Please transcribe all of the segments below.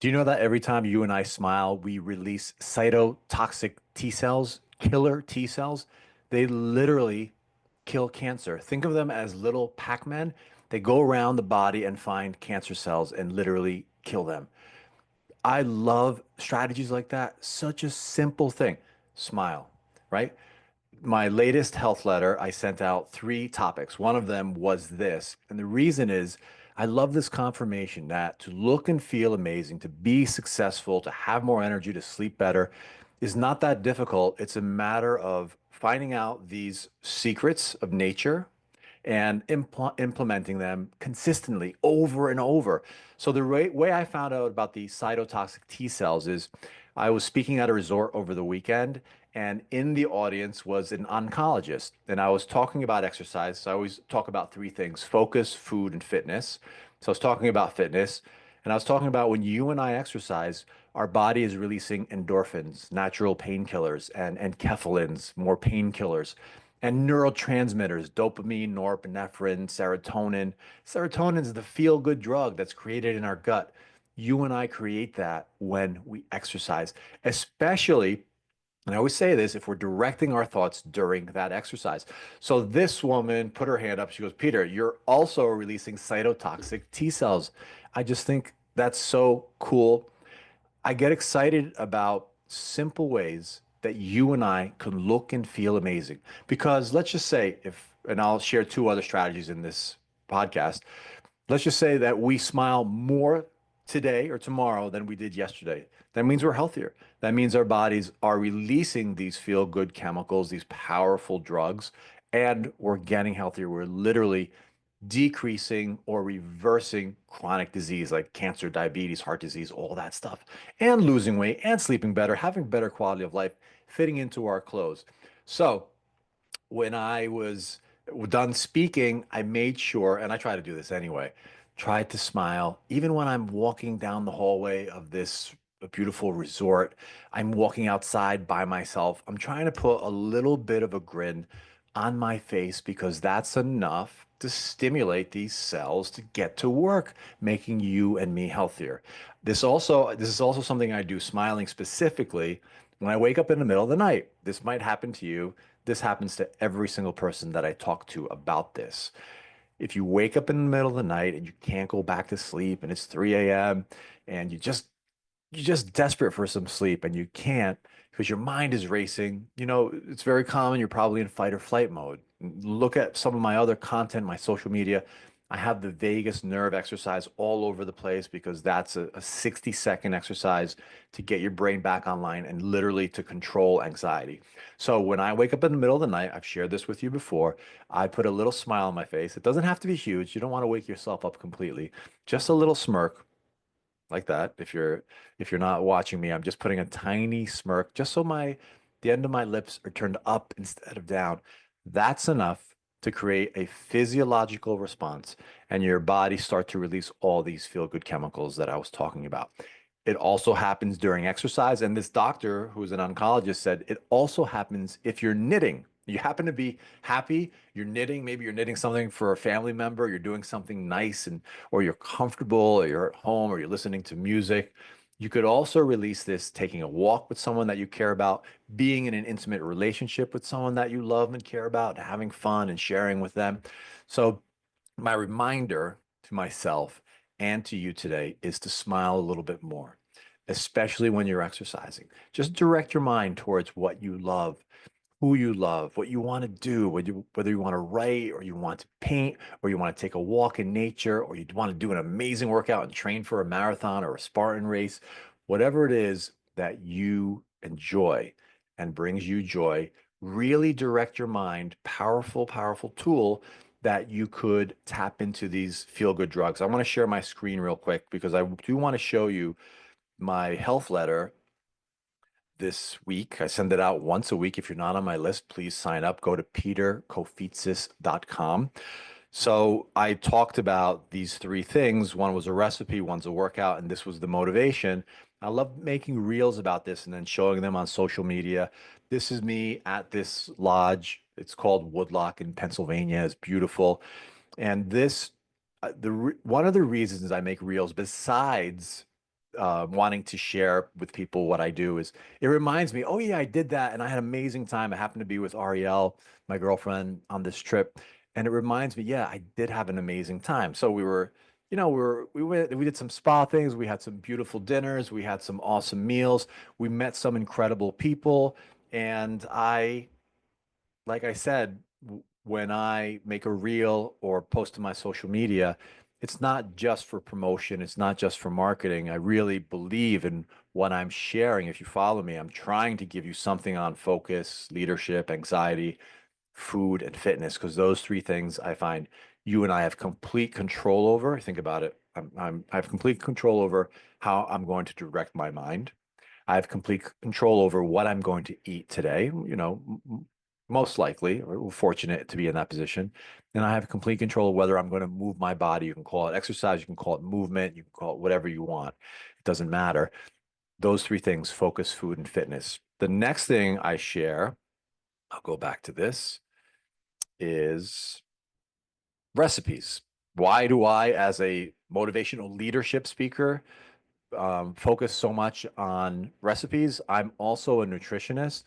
Do you know that every time you and I smile, we release cytotoxic T cells, killer T cells? They literally kill cancer. Think of them as little Pac-Men. They go around the body and find cancer cells and literally kill them. I love strategies like that. Such a simple thing. Smile, right? My latest health letter, I sent out three topics. One of them was this. And the reason is I love this confirmation that to look and feel amazing, to be successful, to have more energy, to sleep better is not that difficult. It's a matter of finding out these secrets of nature and implementing them consistently over and over. So the way I found out about the cytotoxic T cells is I was speaking at a resort over the weekend, and in the audience was an oncologist, and I was talking about exercise. So I always talk about three things: focus, food, and fitness. So I was talking about fitness, and I was talking about when you and I exercise, our body is releasing endorphins, natural painkillers, and enkephalins, more painkillers, and neurotransmitters, dopamine, norepinephrine, serotonin. Serotonin is the feel-good drug that's created in our gut. You and I create that when we exercise, especially, and I always say this, if we're directing our thoughts during that exercise. So this woman put her hand up. She goes, Peter, you're also releasing cytotoxic T cells. I just think that's so cool. I get excited about simple ways that you and I can look and feel amazing. Because let's just say, if, and I'll share two other strategies in this podcast. Let's just say that we smile more today or tomorrow than we did yesterday. That means we're healthier. That means our bodies are releasing these feel good chemicals, these powerful drugs, and we're getting healthier. We're literally decreasing or reversing chronic disease like cancer, diabetes, heart disease, all that stuff, and losing weight and sleeping better, having better quality of life, fitting into our clothes. So, when I was done speaking, I made sure, and I try to do this anyway, tried to smile. Even when I'm walking down the hallway of this beautiful resort, I'm walking outside by myself. I'm trying to put a little bit of a grin on my face because that's enough to stimulate these cells to get to work, making you and me healthier. This is also something I do, smiling specifically when I wake up in the middle of the night. This might happen to you. This happens to every single person that I talk to about this. If you wake up in the middle of the night and you can't go back to sleep and it's 3 a.m. and you're just desperate for some sleep and you can't because your mind is racing. It's very common. You're probably in fight or flight mode. Look at some of my other content, my social media. I have the vagus nerve exercise all over the place because that's a 60-second exercise to get your brain back online and literally to control anxiety. So when I wake up in the middle of the night, I've shared this with you before, I put a little smile on my face. It doesn't have to be huge. You don't want to wake yourself up completely. Just a little smirk like that. If you're not watching me, I'm just putting a tiny smirk just so the end of my lips are turned up instead of down. That's enough to create a physiological response and your body start to release all these feel-good chemicals that I was talking about. It also happens during exercise, and this doctor who's an oncologist said it also happens if you're knitting. You happen to be happy, you're knitting, maybe you're knitting something for a family member, you're doing something nice, and or you're comfortable, or you're at home, or you're listening to music. You could also release this taking a walk with someone that you care about, being in an intimate relationship with someone that you love and care about, having fun and sharing with them. So, my reminder to myself and to you today is to smile a little bit more, especially when you're exercising. Just direct your mind towards what you love, who you love, what you want to do, whether you want to write or you want to paint or you want to take a walk in nature or you want to do an amazing workout and train for a marathon or a Spartan race, whatever it is that you enjoy and brings you joy, really direct your mind, powerful, powerful tool that you could tap into these feel-good drugs. I want to share my screen real quick because I do want to show you my health letter this week. I send it out once a week. If you're not on my list, please sign up. Go to peterkofitsis.com. So I talked about these three things. One was a recipe, one's a workout, and this was the motivation. I love making reels about this and then showing them on social media. This is me at this lodge. It's called Woodlock in Pennsylvania. It's beautiful. And one of the reasons I make reels, besides wanting to share with people what I do is it reminds me, oh yeah, I did that and I had an amazing time. I happened to be with Ariel, my girlfriend, on this trip, and it reminds me, yeah, I did have an amazing time. So we were, we did some spa things, we had some beautiful dinners, we had some awesome meals, we met some incredible people, and like I said, when I make a reel or post to my social media, it's not just for promotion, it's not just for marketing. I really believe in what I'm sharing. If you follow me, I'm trying to give you something on focus, leadership, anxiety, food, and fitness, because those three things I find you and I have complete control over. Think about it. I have complete control over how I'm going to direct my mind. I have complete control over what I'm going to eat today, most likely, or we're fortunate to be in that position. And I have complete control of whether I'm going to move my body. You can call it exercise, you can call it movement, you can call it whatever you want. It doesn't matter. Those three things, focus, food, and fitness. The next thing I share, I'll go back to this, is recipes. Why do I, as a motivational leadership speaker, focus so much on recipes? I'm also a nutritionist.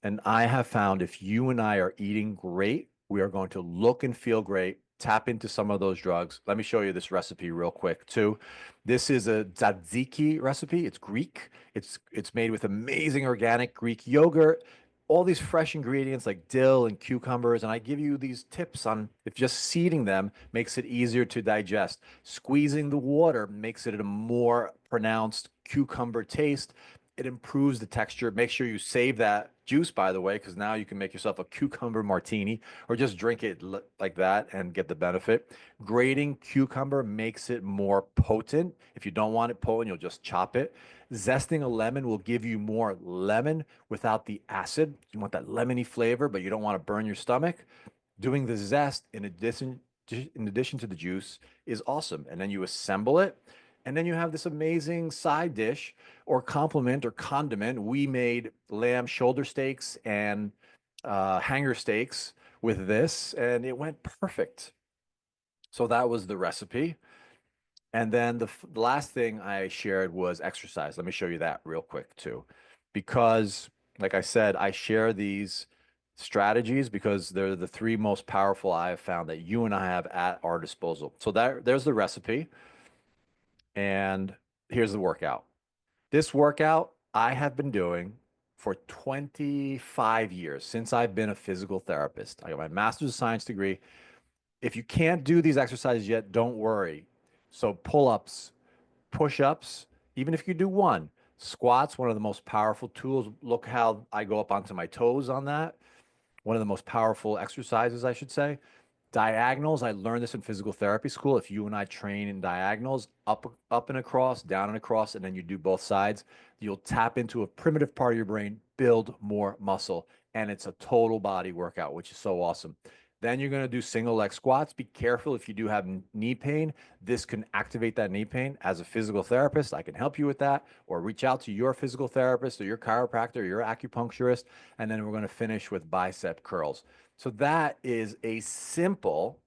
And I have found if you and I are eating great, we are going to look and feel great. Tap into some of those drugs. Let me show you this recipe real quick too. This is a tzatziki recipe. It's Greek. It's made with amazing organic Greek yogurt, all these fresh ingredients like dill and cucumbers. And I give you these tips on if just seeding them makes it easier to digest. Squeezing the water makes it a more pronounced cucumber taste. It improves the texture. Make sure you save that juice, by the way, because now you can make yourself a cucumber martini or just drink it like that and get the benefit. Grating cucumber makes it more potent. If you don't want it potent, you'll just chop it. Zesting a lemon will give you more lemon without the acid. You want that lemony flavor, but you don't want to burn your stomach. Doing the zest in addition to the juice is awesome. And then you assemble it. And then you have this amazing side dish or complement or condiment. We made lamb shoulder steaks and hanger steaks with this, and it went perfect. So that was the recipe. And then the last thing I shared was exercise. Let me show you that real quick too. Because, like I said, I share these strategies because they're the three most powerful I have found that you and I have at our disposal. So there's the recipe, and here's the workout. This workout I have been doing for 25 years since I've been a physical therapist. I got my master's of science degree. If you can't do these exercises yet, don't worry. So pull-ups, push-ups, even if you do one, squats, one of the most powerful tools. Look how I go up onto my toes on that. One of the most powerful exercises, I should say. Diagonals, I learned this in physical therapy school. If you and I train in diagonals, up and across, down and across, and then you do both sides, you'll tap into a primitive part of your brain, build more muscle, and it's a total body workout, which is so awesome. Then you're going to do single leg squats. Be careful if you do have knee pain. This can activate that knee pain. As a physical therapist, I can help you with that, or reach out to your physical therapist or your chiropractor or your acupuncturist. And then we're going to finish with bicep curls. So that is a simple,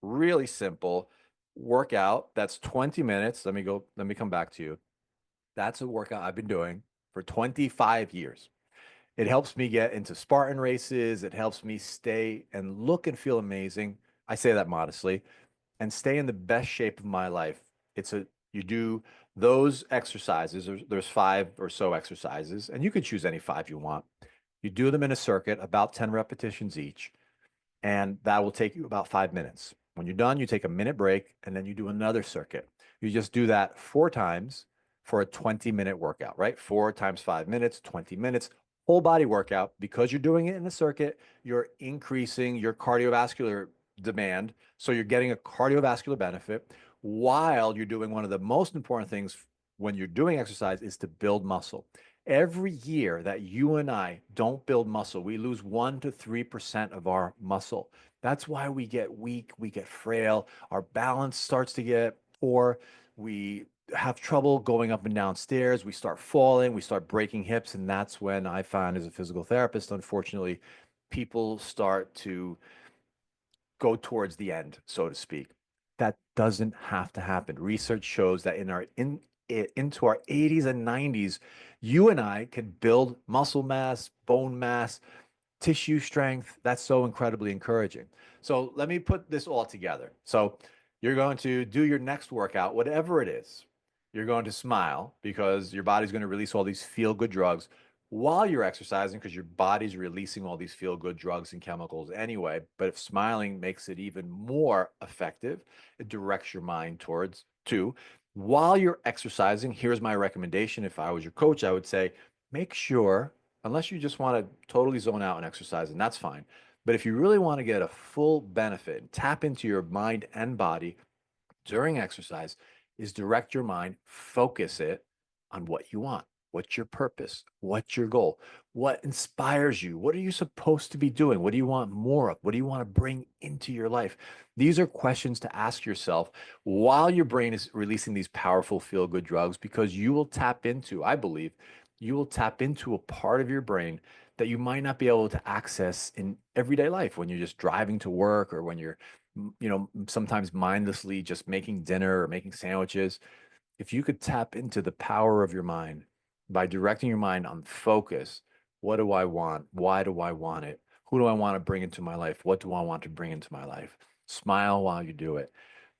really simple workout. That's 20 minutes. Let me come back to you. That's a workout I've been doing for 25 years. It helps me get into Spartan races. It helps me stay and look and feel amazing. I say that modestly, and stay in the best shape of my life. You do those exercises. There's five or so exercises, and you could choose any five you want. You do them in a circuit, about 10 repetitions each, and that will take you about 5 minutes. When you're done, you take a minute break, and then you do another circuit. You just do that 4 times for a 20-minute workout, right? 4 times 5 minutes, 20 minutes, whole body workout. Because you're doing it in the circuit, you're increasing your cardiovascular demand. So you're getting a cardiovascular benefit while you're doing one of the most important things when you're doing exercise is to build muscle. Every year that you and I don't build muscle, we lose 1 to 3% of our muscle. That's why we get weak, we get frail, our balance starts to get poor, we have trouble going up and down stairs, we start falling, we start breaking hips, and that's when I find as a physical therapist, unfortunately, people start to go towards the end, so to speak. That doesn't have to happen. Research shows that it into our 80s and 90s, you and I can build muscle mass, bone mass, tissue strength. That's so incredibly encouraging. So let me put this all together. So you're going to do your next workout, whatever it is. You're going to smile because your body's going to release all these feel good drugs while you're exercising because your body's releasing all these feel good drugs and chemicals anyway. But if smiling makes it even more effective, it directs your mind towards two. While you're exercising, here's my recommendation. If I was your coach, I would say make sure, unless you just want to totally zone out and exercise, and that's fine. But if you really want to get a full benefit, tap into your mind and body during exercise, is direct your mind, focus it on what you want. What's your purpose? What's your goal? What inspires you? What are you supposed to be doing? What do you want more of? What do you want to bring into your life? These are questions to ask yourself while your brain is releasing these powerful feel good drugs, because you will tap into, I believe, you will tap into a part of your brain that you might not be able to access in everyday life when you're just driving to work or when you're sometimes mindlessly just making dinner or making sandwiches. If you could tap into the power of your mind by directing your mind on focus, what do I want? Why do I want it? Who do I want to bring into my life? What do I want to bring into my life? Smile while you do it.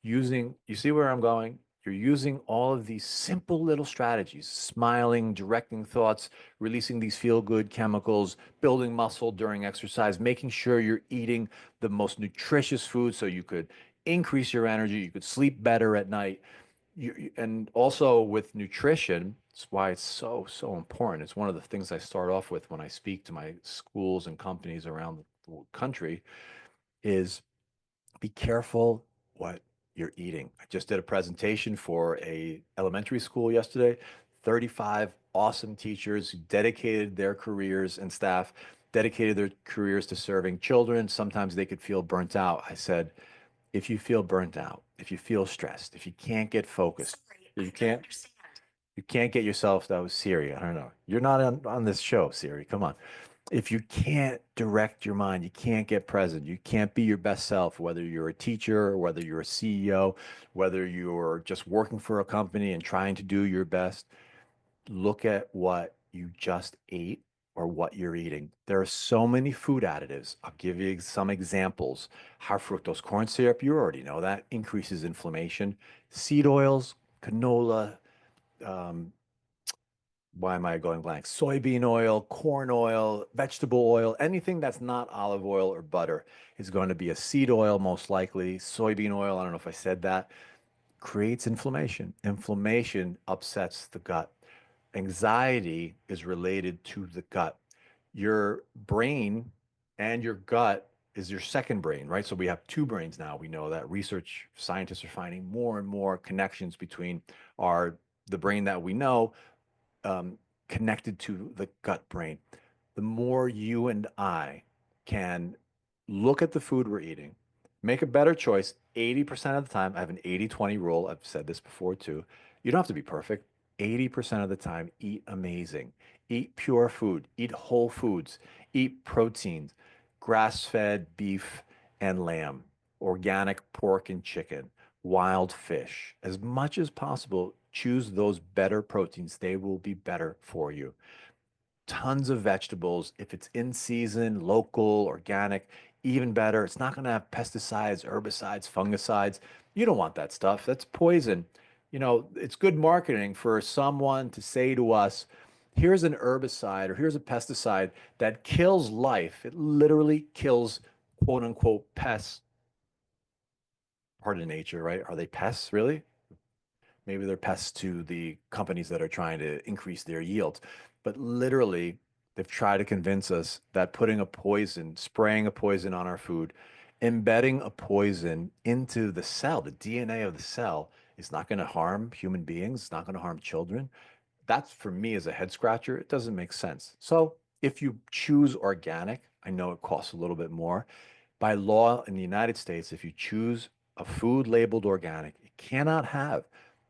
You see where I'm going? You're using all of these simple little strategies, smiling, directing thoughts, releasing these feel good chemicals, building muscle during exercise, making sure you're eating the most nutritious food so you could increase your energy, you could sleep better at night. And also with nutrition, it's why it's so, so important. It's one of the things I start off with when I speak to my schools and companies around the country is be careful what you're eating. I just did a presentation for a elementary school yesterday. 35 awesome teachers who dedicated their careers and staff dedicated their careers to serving children. Sometimes they could feel burnt out. I said, if you feel burnt out, if you feel stressed, if you can't get focused, if you can't get yourself, that was Siri. I don't know. You're not on this show, Siri. Come on. If you can't direct your mind, you can't get present, you can't be your best self, whether you're a teacher, or whether you're a CEO, whether you're just working for a company and trying to do your best, look at what you just ate or what you're eating. There are so many food additives. I'll give you some examples. High fructose corn syrup, you already know that increases inflammation. Seed oils, canola, um, why am I going blank? Soybean oil, corn oil, vegetable oil, anything that's not olive oil or butter is going to be a seed oil, most likely. Soybean oil, I don't know if I said that, creates inflammation. Inflammation upsets the gut. Anxiety is related to the gut. Your brain and your gut is your second brain, right? So we have two brains now. We know that research scientists are finding more and more connections between our the brain that we know um, connected to the gut brain. The more you and I can look at the food we're eating, make a better choice 80% of the time. I have an 80-20 rule. I've said this before too. You don't have to be perfect. 80% of the time, eat amazing. Eat pure food. Eat whole foods. Eat proteins, grass fed beef and lamb, organic pork and chicken, wild fish. As much as possible, choose those better proteins. They will be better for you. Tons of vegetables. If it's in season, local, organic, even better. It's not going to have pesticides, herbicides, fungicides. You don't want that stuff. That's poison. It's good marketing for someone to say to us, here's an herbicide or here's a pesticide that kills life. It literally kills quote unquote pests, part of nature, right? Are they pests, really? Maybe they're pests to the companies that are trying to increase their yields. But literally, they've tried to convince us that putting a poison, spraying a poison on our food, embedding a poison into the cell, the DNA of the cell, is not going to harm human beings. It's not going to harm children. That's for me as a head scratcher. It doesn't make sense. So if you choose organic, I know it costs a little bit more. By law in the United States, if you choose a food labeled organic, it cannot have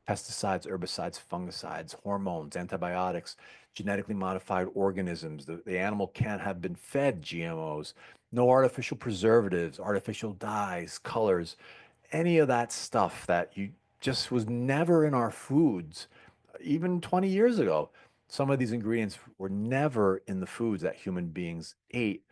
pesticides, herbicides, fungicides, hormones, antibiotics, genetically modified organisms. The animal can't have been fed GMOs, no artificial preservatives, artificial dyes, colors, any of that stuff that you just was never in our foods. even 20 years ago. Some of these ingredients were never in the foods that human beings ate.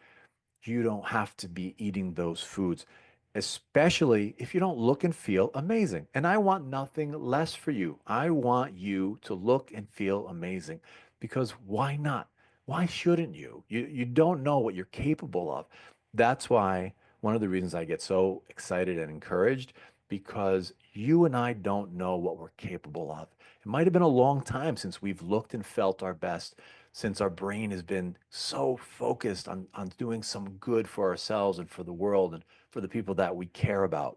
You don't have to be eating those foods, especially if you don't look and feel amazing. And I want nothing less for you. I want you to look and feel amazing because why not? Why shouldn't you? You don't know what you're capable of. That's why one of the reasons I get so excited and encouraged because you and I don't know what we're capable of. It might have been a long time since we've looked and felt our best, since our brain has been so focused on doing some good for ourselves and for the world and for the people that we care about.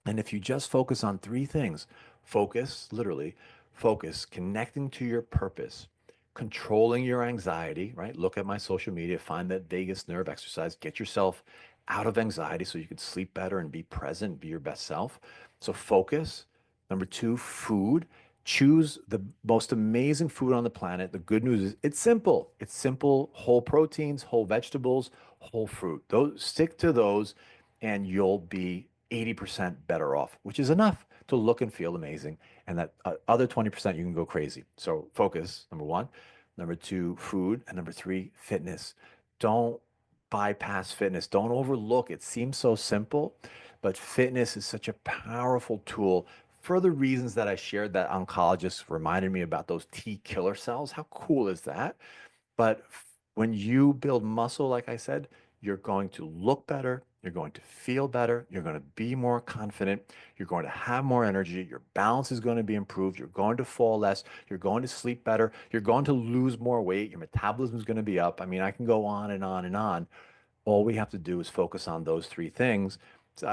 And if you just focus on three things, focus, literally, focus, connecting to your purpose, controlling your anxiety, right? Look at my social media, find that vagus nerve exercise, get yourself out of anxiety so you can sleep better and be present, be your best self. So focus. Number two, food. Choose the most amazing food on the planet. The good news is it's simple. It's simple, whole proteins, whole vegetables, whole fruit. Those stick to those and you'll be 80% better off, which is enough to look and feel amazing. And that other 20%, you can go crazy. So focus, number one. Number two, food. And number three, fitness. Don't bypass fitness. Don't overlook it. Seems so simple, but fitness is such a powerful tool for the reasons that I shared that oncologist reminded me about those T killer cells. How cool is that? But when you build muscle, like I said, you're going to look better, you're going to feel better, you're going to be more confident, you're going to have more energy, your balance is going to be improved, you're going to fall less, you're going to sleep better, you're going to lose more weight, your metabolism is going to be up. I mean, I can go on and on and on. All we have to do is focus on those three things. So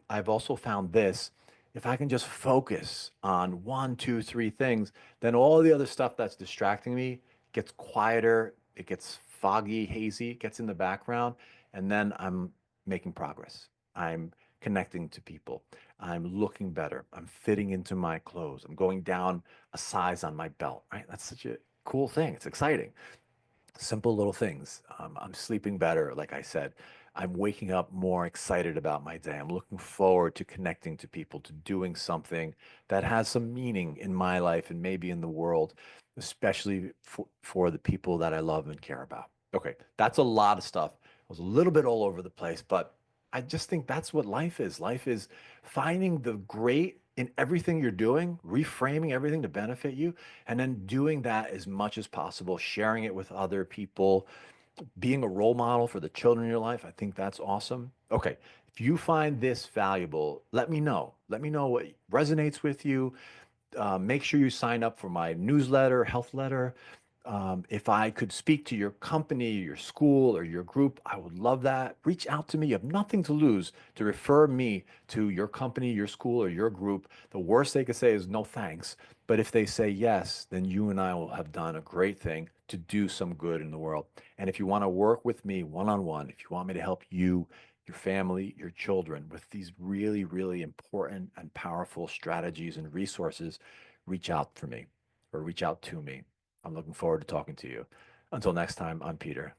I've also found this. If I can just focus on one, two, three things, then all the other stuff that's distracting me gets quieter, it gets foggy, hazy, it gets in the background, and then I'm making progress. I'm connecting to people. I'm looking better. I'm fitting into my clothes. I'm going down a size on my belt, right? That's such a cool thing. It's exciting. Simple little things. I'm sleeping better, like I said. I'm waking up more excited about my day. I'm looking forward to connecting to people, to doing something that has some meaning in my life and maybe in the world, especially for the people that I love and care about. Okay, that's a lot of stuff. I was a little bit all over the place, but I just think that's what life is. Life is finding the great in everything you're doing, reframing everything to benefit you, and then doing that as much as possible, sharing it with other people, being a role model for the children in your life. I think that's awesome. Okay, if you find this valuable, let me know. Let me know what resonates with you. Make sure you sign up for my newsletter, health letter. If I could speak to your company, your school, or your group, I would love that. Reach out to me. You have nothing to lose to refer me to your company, your school, or your group. The worst they could say is no thanks. But if they say yes, then you and I will have done a great thing to do some good in the world. And if you want to work with me one on one, if you want me to help you, your family, your children with these really, really important and powerful strategies and resources, reach out for me or reach out to me. I'm looking forward to talking to you. Until next time, I'm Peter.